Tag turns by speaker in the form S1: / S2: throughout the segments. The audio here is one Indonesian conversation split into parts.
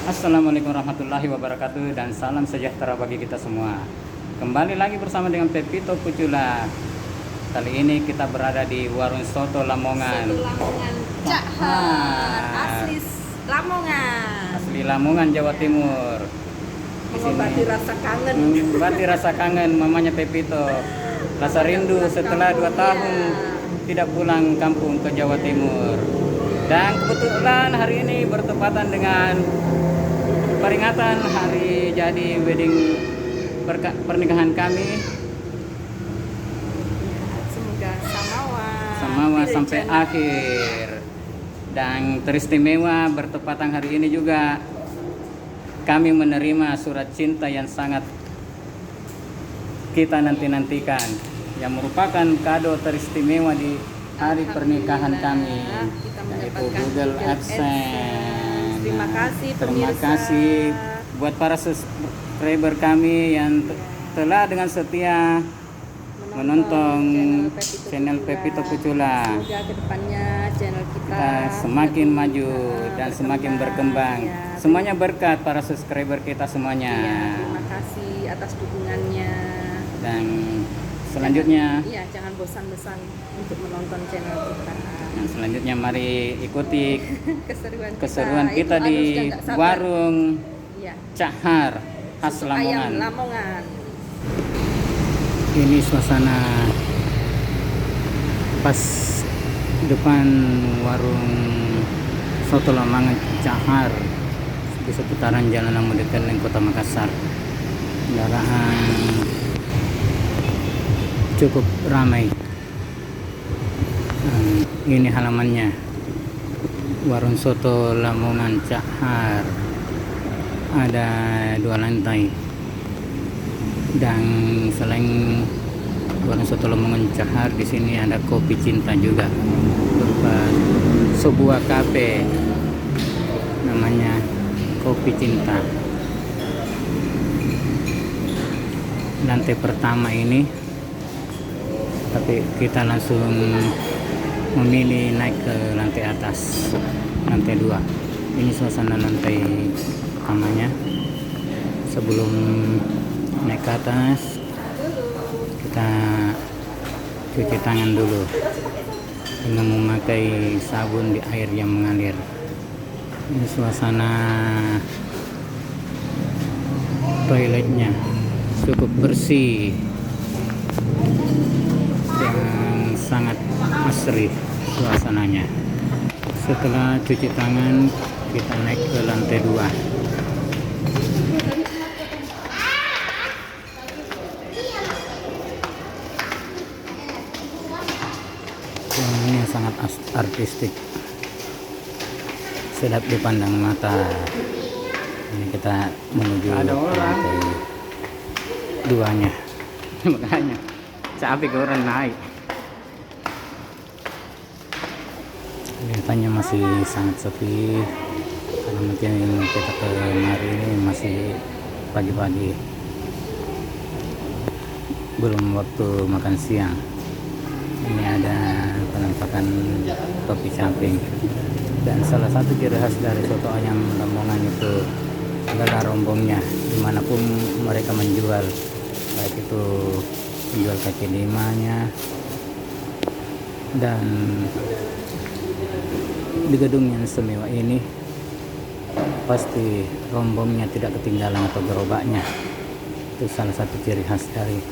S1: Assalamualaikum warahmatullahi wabarakatuh dan salam sejahtera bagi kita semua. Kembali lagi bersama dengan Pepito Pucula. Kali ini kita berada di Warung Soto Lamongan.
S2: Soto Lamongan Cahar, asli Lamongan.
S1: Asli Lamongan, Jawa Timur.
S2: Mengobati rasa kangen.
S1: Mengobati rasa kangen mamanya Pepito. Rasa rindu setelah 2 tahun tidak pulang kampung ke Jawa Timur. Dan kebetulan hari ini bertepatan dengan peringatan hari jadi wedding pernikahan kami.
S2: Semoga
S1: Samawa sampai akhir. Dan teristimewa bertepatan hari ini juga kami menerima surat cinta yang sangat kita nanti-nantikan, yang merupakan kado teristimewa di hari pernikahan kami, yaitu Google AdSense. Terima kasih buat para subscriber kami yang telah dengan setia menonton channel Pepito Pucula.
S2: Semoga kedepannya channel kita
S1: semakin maju dan semakin berkembang.
S2: Ya,
S1: Semuanya berkat para subscriber kita semuanya.
S2: ya, terima kasih atas dukungannya.
S1: Dan selanjutnya,
S2: jangan bosan-bosan untuk menonton channel kita.
S1: yang selanjutnya mari ikuti
S2: keseruan
S1: kita di warung Cahar khas
S2: Soto ayam
S1: Lamongan.
S2: Lamongan.
S1: Ini suasana pas depan warung Soto Lamongan Cahar di seputaran Jalan Lamodekelen Kota Makassar. Kendaraan cukup ramai. Ini halamannya, warung Soto Lamongan Cahar. Ada 2 lantai. Dan selain warung Soto Lamongan Cahar, di sini ada kopi cinta juga, berupa sebuah kafe namanya Kopi Cinta. Lantai pertama ini, tapi kita langsung memilih naik ke lantai atas, lantai 2. Ini suasana lantai pertamanya. Sebelum naik ke atas, kita cuci tangan dulu dengan memakai sabun di air yang mengalir. Ini suasana toiletnya cukup bersih dan sangat asri suasananya. Setelah cuci tangan, kita naik ke lantai 2. Ini sangat artistik, sedap dipandang mata. Ini kita menuju ke lantai 2-nya. Makanya capek orang naik. Kelihatannya masih sangat sepi karena mungkin kita kemari ini masih pagi-pagi, belum waktu makan siang. Ini ada penampakan kopi samping. Dan salah satu ciri khas dari soto ayam Lamongan itu adalah rombongnya. Dimanapun mereka menjual, baik itu menjual kaki limanya, dan di gedung yang semewah ini pasti rombongnya tidak ketinggalan atau gerobaknya. Itu salah satu ciri khas dari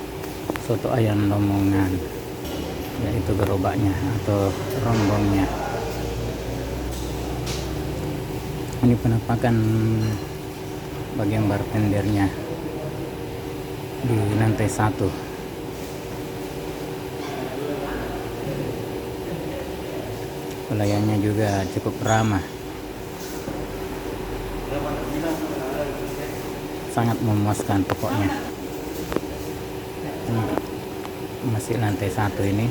S1: soto ayam Lamongan, yaitu gerobaknya atau rombongnya. Ini penampakan bagian bartendernya di lantai 1. Pelayannya juga cukup ramah, sangat memuaskan pokoknya. Ini masih lantai 1 ini.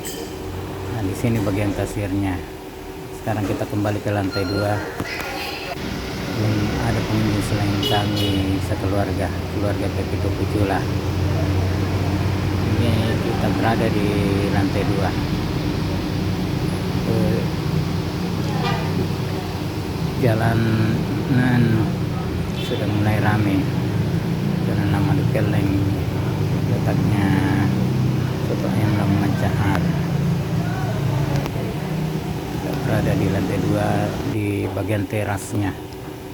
S1: Nah, di sini bagian kasirnya. Sekarang kita kembali ke lantai 2. Ini ada pengunjung selain kami sekeluarga, keluarga Pepito Pucula. Ini kita berada di lantai 2. Jalanan sudah mulai rame karena nama di Keleng, letaknya soto ayam Lamongan Cahar. Kita berada di lantai 2 di bagian terasnya.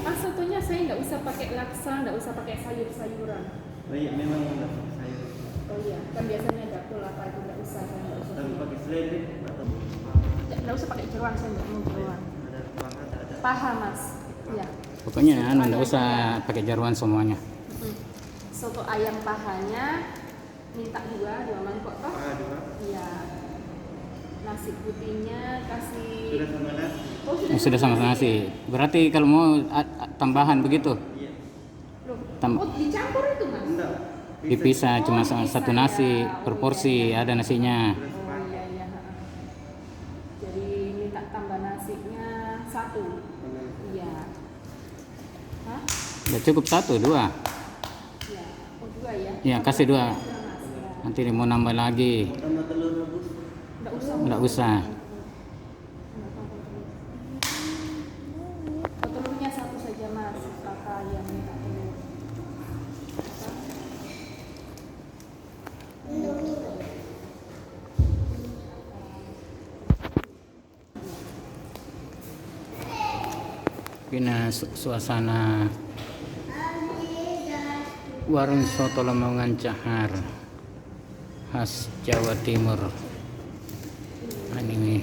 S2: Mas, sotonya saya nggak usah pakai laksa, nggak usah pakai sayur-sayuran.
S3: Oh iya, memang enggak sayur.
S2: Oh iya, kan biasanya ada pula apa itu nggak usah, saya nggak usah.
S3: Tapi pakai seledri atau
S2: Nggak usah pakai jeruan, saya nggak mau jeruan.
S3: ada paha, ada.
S2: Paha mas, iya.
S1: Pokoknya nggak usah pakai jeruan semuanya.
S2: Soto ayam pahanya minta dua mangkok toh?
S3: Paha juga.
S2: Iya. Nasi putihnya kasih.
S3: Sudah sama nasi.
S2: Oh
S1: Sudah sama nasi. Berarti kalau mau tambahan begitu,
S3: Iya.
S2: Loh. Oh dicampur itu mas?
S3: Enggak.
S1: dipisah cuma
S2: bisa
S1: satu
S2: ya.
S1: nasi per
S2: Oh,
S1: porsi,
S2: iya.
S1: ada nasinya.
S2: Oh iya iya. Jadi minta tambah nasinya satu. Iya. Hah?
S1: Ya cukup 1, 2.
S2: Iya. Oh dua ya?
S1: Ya kasih 2.
S2: Iya, mas. Ya.
S1: Nanti mau nambah lagi,
S3: Tambah telur rebus.
S2: Nggak usah.
S1: nggak usah.
S2: Oh, telurnya satu saja mas. Kakak yang minta telur.
S1: Ini suasana warung soto Lamongan Cahar khas Jawa Timur. Ini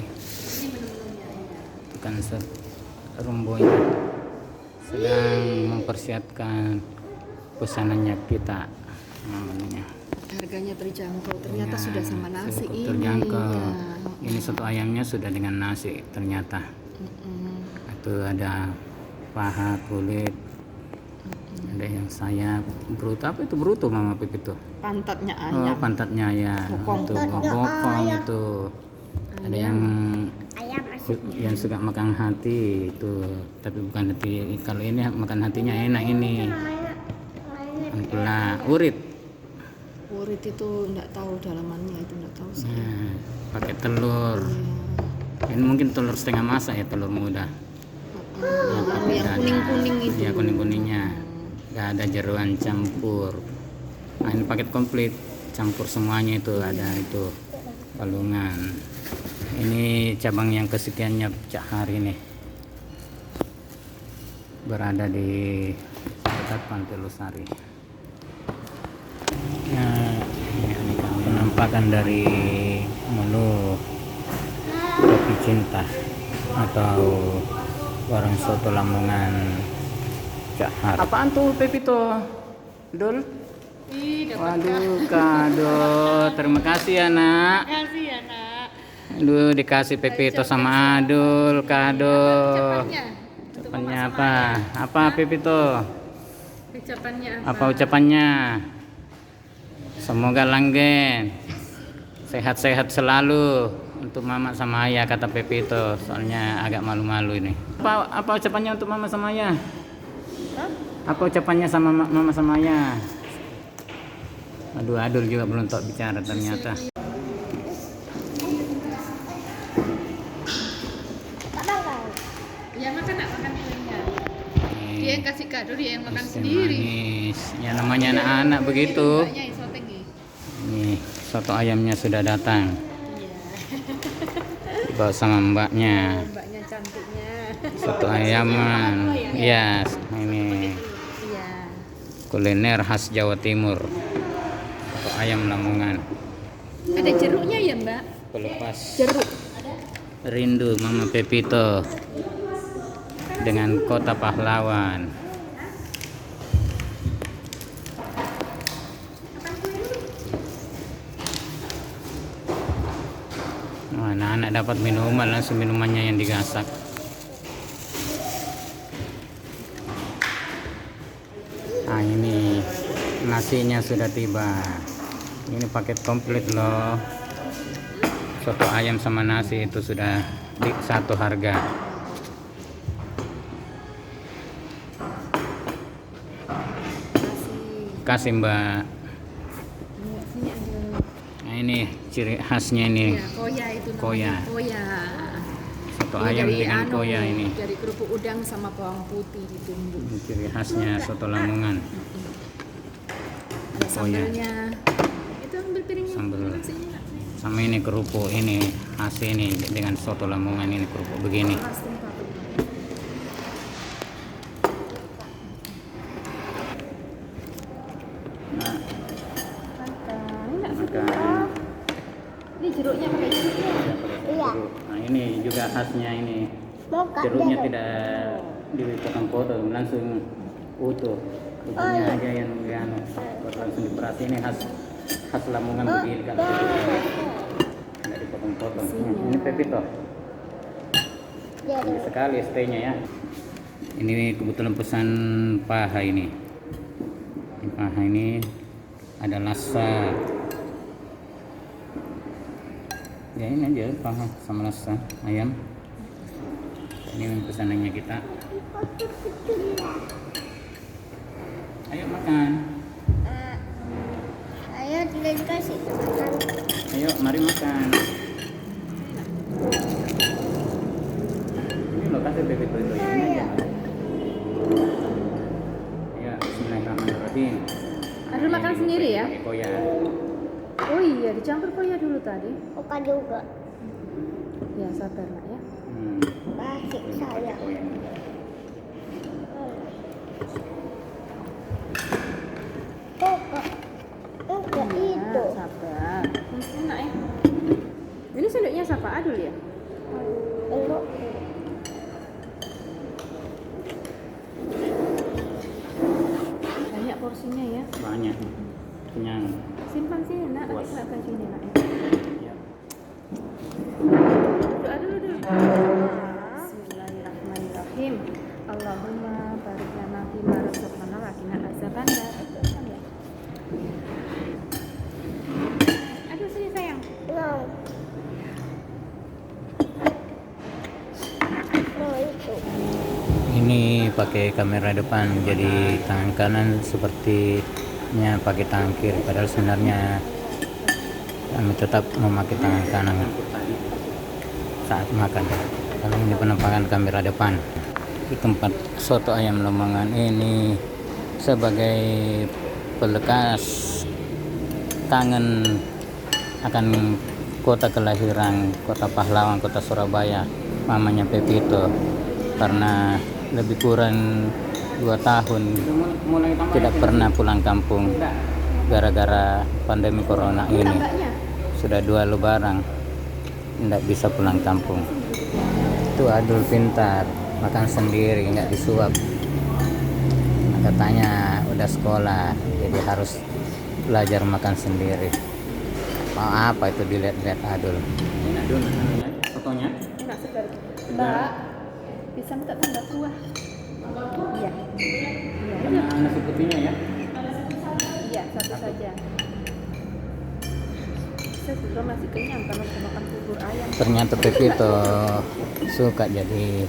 S1: tukang rumboy sedang mempersiapkan pesanannya kita. Namanya
S2: Harganya terjangkau, ternyata
S1: Ya,
S2: sudah sama nasi
S1: cukup
S2: ini.
S1: terjangkau.
S2: Ya.
S1: Ini soto ayamnya sudah dengan nasi ternyata. Itu ada paha, kulit, ada yang sayap, bruto. Apa itu bruto mama Pip itu?
S2: Pantatnya
S1: Oh,
S2: ayam.
S1: pantatnya ya.
S2: Bokong.
S1: Itu bokong itu. Ada yang suka makan hati itu, tapi bukan hati. Kalau ini makan hatinya enak ini. Ampela, urit.
S2: Urit itu enggak tahu dalamannya, itu enggak tahu saya.
S1: Nah, pakai telur.
S2: Iya.
S1: Ini mungkin telur setengah masak ya, telur muda.
S2: Yang kuning-kuning itu.
S1: Ya kuning-kuningnya. Nggak ada jeruan campur. Nah, ini paket komplit, campur semuanya itu, ada itu balungan. Ini cabang yang kesekiannya Cahar ini. Berada di dekat Pantai Losari. Nah, ini penampakan dari menu Kopi Cinta atau warung soto Lamongan Cahar. Apaan tuh Pepito? Dul?
S2: Ih,
S1: Waduh, kado. Terima kasih ya, Nak.
S2: kasih ya, Nak.
S1: Aduh, dikasih Pepito sama Adul, kado.
S2: Ucapannya.
S1: Ucapannya apa? Apa Pepito?
S2: Ucapannya
S1: Apa ucapannya? Semoga langgeng, sehat-sehat selalu untuk mama sama ayah, kata Pepito. Soalnya agak malu-malu ini. Apa ucapannya untuk mama sama ayah? Apa ucapannya sama mama sama ayah? Aduh, Adul juga belum tahu bicara ternyata.
S2: Ya makan nak makan kuenya. Dia yang kasih kado, dia yang makan
S1: Teh
S2: sendiri.
S1: manis. Ya namanya anak-anak begitu.
S2: Mbaknya yang soteng nih.
S1: Nih, soto ayamnya sudah datang.
S2: Iya.
S1: Bawa sama mbaknya.
S2: Mbaknya cantiknya.
S1: Soto ayaman. Iya, ini
S2: Iya.
S1: kuliner khas Jawa Timur. Soto ayam Lamongan.
S2: Ada jeruknya ya, Mbak?
S1: Pelepas
S2: Jeruk.
S1: rindu Mama Pepito dengan kota pahlawan. Wah, anak-anak dapat minuman, langsung minumannya yang digasak. Nah, ini nasinya sudah tiba. Ini paket komplit loh. Soto ayam sama nasi itu sudah di satu harga. Kasih Mbak.
S2: Sini ada.
S1: Nah, ini ciri khasnya ini.
S2: Ya, koya itu namanya.
S1: Koya.
S2: Koya.
S1: Soto soto
S2: Ini
S1: ayam
S2: dari
S1: dengan koya ini.
S2: Dari kerupuk udang sama bawang putih ditumbuk.
S1: Ini ciri khasnya soto Lamongan.
S2: Ada sambelnya. Itu ambil piringnya.
S1: Sambel.
S2: Nasinya nak.
S1: Sama ini kerupuk ini khas ini dengan soto Lamongan ini kerupuk begini.
S2: Mas, tempat.
S1: Nah,
S2: Ini nak
S1: makan.
S2: Ini jeruknya pakai jeruk ya?
S4: Iya.
S1: Nah ini juga khasnya ini.
S4: Mau kak
S1: Jeruknya
S4: dulu.
S1: tidak dipotong-potong, langsung utuh. Kerupuknya aja yang langsung diperas. Ini khas Lamongan begini kalau jeruknya tidak dipotong-potong. Ini pepito.
S4: Jadi,
S1: Tinggi sekali stay-nya ya. Ini kebetulan pesan paha ini. Di paha ini ada lasa. Ya ini aja paha sama lasa ayam. Ini pesanannya kita. Ayo makan.
S4: ayo tidak dikasih makan.
S1: Ayo mari makan. Ini lo kasih bebek itu ini aja. Ya Bismillahirrahmanirrahim.
S2: Adul makan sendiri ya?
S1: Pakai koya.
S2: Oh iya, dicampur koya dulu tadi.
S4: Oka juga.
S2: Ya, sabar nak ya.
S4: Kasih saya.
S1: Koya.
S4: Oka. Oka itu.
S2: Sabar. Enak ya. Ini sendoknya siapa? Adul ya?
S4: Elok.
S2: Banyak porsinya ya.
S1: Banyak. Kenyang.
S2: Simpan sini nak, nanti
S1: Puas.
S2: kelihatan sini nak ya.
S1: Ya.
S2: Doa dulu dulu. Bismillahirrahmanirrahim. Allahumma barik lana fima razaqtana wa qina azabannar. Aduh sini sayang.
S4: No. No itu.
S1: Ini pakai kamera depan, jadi tangan kanan sepertinya pakai tangan kiri, padahal sebenarnya kami tetap memakai tangan kanan saat makan. Karena ini penampakan kamera depan. Di tempat soto ayam Lamongan ini sebagai pelekas kangen akan kota kelahiran, kota pahlawan, kota Surabaya, namanya Pepito. Karena lebih kurang 2 tahun tidak pernah pulang kampung gara-gara pandemi corona ini.
S2: Tambahnya.
S1: Sudah 2 lebaran tidak bisa pulang kampung. Itu Adul pintar, makan sendiri nggak disuap. Katanya udah sekolah jadi harus belajar makan sendiri. Mau apa itu dilihat-lihat Adul. Ini Adul fotonya.
S2: Enak sekali. Mbak, bisa minta tambah kuah? Iya. Iya,
S1: Karena nasi putihnya ya.
S2: iya, satu saja. Saya juga masih kenyang kalau bisa makan bubur ayam.
S1: Ternyata Pepito suka, jadi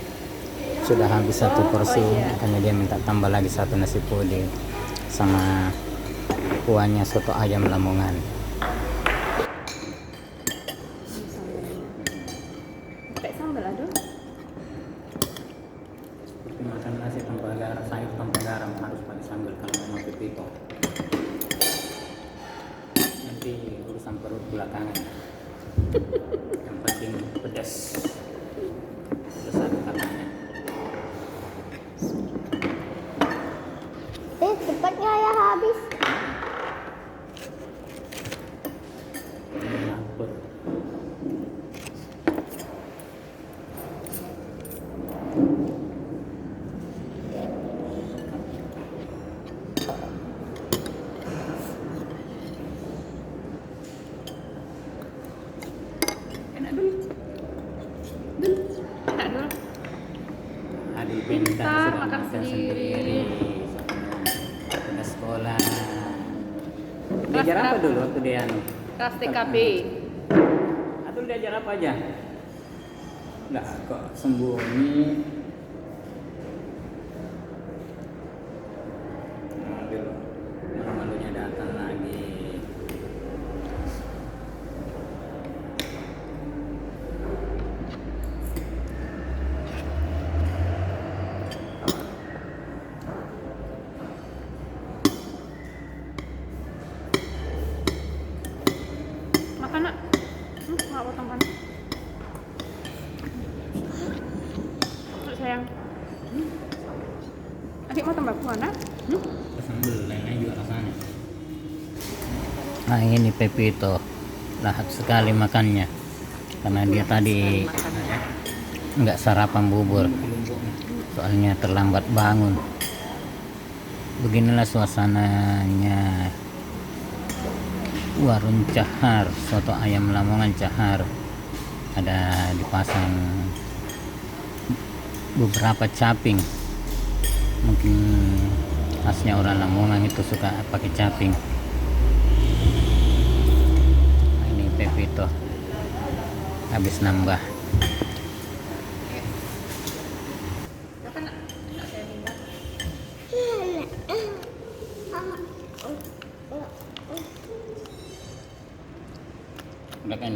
S1: sudah habis 1 porsi, makanya dia minta tambah lagi 1 nasi putih sama kuahnya soto ayam Lamongan.
S2: Ini sambalnya. Pakai sambal aduh.
S1: Seperti makan nasi tanpa garam, sayur tanpa garam, harus pakai sambal kalau mau Pepito. Nanti urusan perut belakangan. Yang penting pedas. Pedas satu katanya.
S4: Cepatnya ya habis.
S1: Ini lapar.
S2: Enak dulu. Dulu. Enak dulu.
S1: Adil
S2: Pintar,
S1: pintar sudah
S2: makan sendiri.
S1: Udah sekolah.
S2: Kelas
S1: Diajar apa
S2: berapa?
S1: dulu waktu dia anu?
S2: Kelas TKP.
S1: Atau diajar apa aja? Enggak, kok sembunyi. Ambil malunya datang lagi.
S2: Papua nak?
S1: Sambal lain-lain juga rasanya. Nah ini Pepito lahap sekali makannya karena dia tadi nggak sarapan bubur soalnya terlambat bangun. Beginilah suasananya warung Cahar, soto ayam Lamongan Cahar. Ada dipasang beberapa caping, mungkin khasnya orang Lamongan itu suka pakai caping. Nah, ini Pepito habis nambah. Udah kan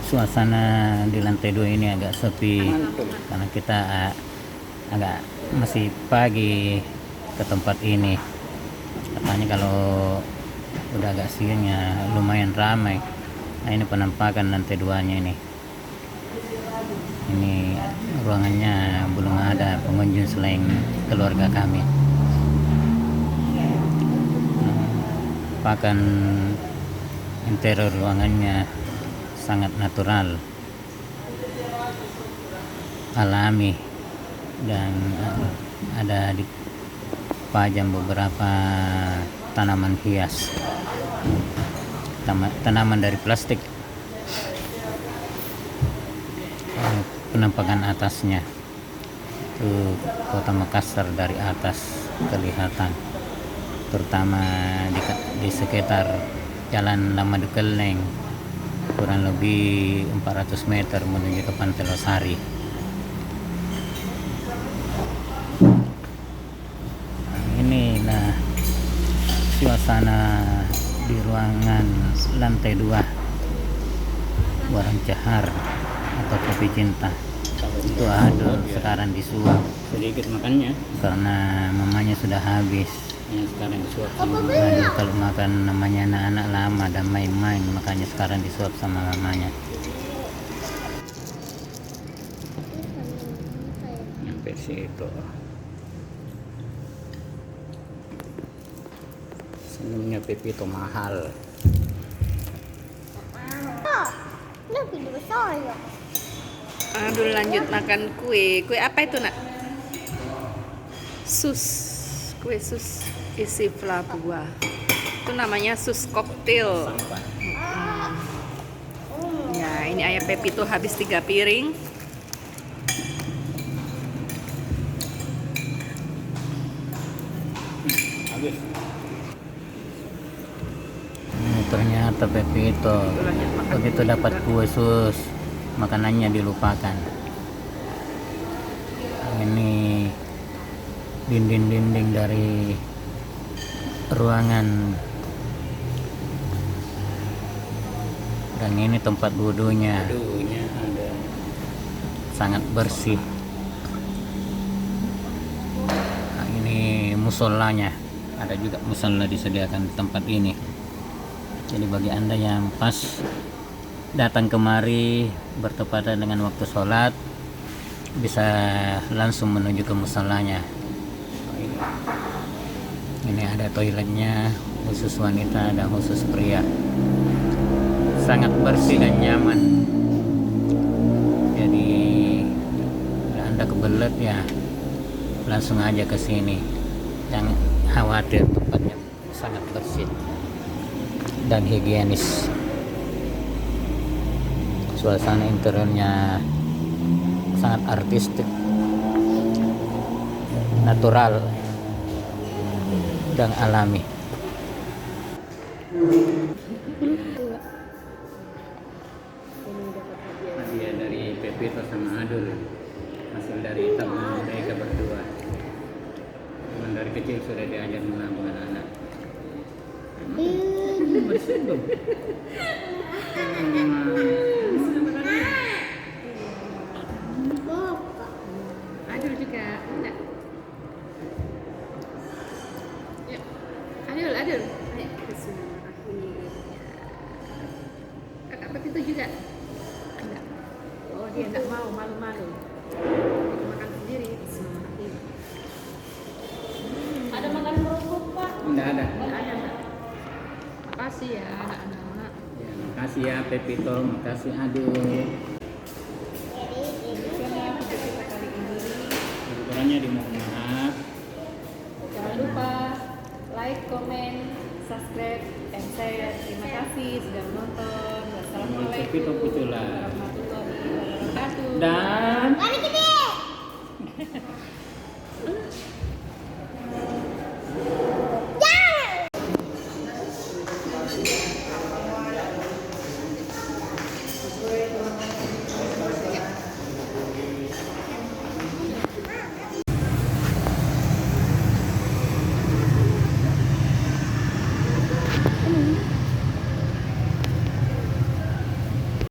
S1: suasana di lantai 2 ini agak sepi karena kita agak masih pagi ke tempat ini. Katanya kalau udah agak siang ya lumayan ramai. Nah ini penampakan lantai 2-nya ini. Ini ruangannya belum ada pengunjung selain keluarga kami. Pakan interior ruangannya sangat natural, alami, dan ada dipajang beberapa tanaman hias, tanaman dari plastik. Penampakan atasnya itu kota Makassar dari atas kelihatan, terutama di sekitar Jalan Lamadukeleng, kurang lebih 400 meter menuju ke Pantai Losari. Nah, inilah suasana di ruangan lantai 2 warung Cahar atau kopi cinta. Itu ada sekarang disuap sedikit makannya karena mamanya sudah habis. Yang sekarang disuap sama mamanya. Kalau makan namanya anak-anak lama dan main-main, makanya sekarang disuap sama mamanya. Yang versi itu senyumnya Pepito mahal.
S4: Ini video saya.
S2: Aduh, lanjut makan kue. Kue apa itu nak? Kue sus isi fla buah. Itu namanya sus koktail. Ya, ini ayam Pepito habis 3 piring.
S1: Habis. Ternyata Pepito begitu dapat kue sus, makanannya dilupakan. Ini dinding-dinding dari ruangan, dan ini tempat wudhunya ada sangat bersih. Nah, ini musolanya, ada juga musola disediakan di tempat ini. Jadi bagi anda yang pas datang kemari bertepatan dengan waktu sholat, bisa langsung menuju ke musolanya. Ini ada toiletnya khusus wanita dan khusus pria, sangat bersih dan nyaman. Jadi kalau anda kebelet ya langsung aja ke sini, jangan khawatir, tempatnya sangat bersih dan higienis. Suasana interiornya sangat artistik, natural dan alami. Hadiah dari Pepito sama Adul, hasil dari tabungan mereka berdua. Memang dari kecil sudah diajar menabung anak-anak. Bersih dong.
S2: Adul juga enggak. aja. Ayo, bismillahirrahmanirrahim. Kakak Pepito juga? Enggak. Oh, dia enggak mau, malu-malu. Dia makan sendiri. Bismillahirrahmanirrahim.
S5: Ada makan kerupuk, Pak.
S1: Enggak ada.
S2: Enggak ada, Mbak. Makasih ya, anak-anak.
S1: Ya, makasih ya Pepito, makasih Adu.
S2: Demikianlah video kita kali ini.
S1: Ukurannya dimohon maaf.
S2: Jangan lupa like, comment, subscribe, and share. Terima kasih sudah menonton. Wassalamualaikum
S1: Pepito Putula.
S2: warahmatullahi wabarakatuh.
S1: Dan
S4: Mari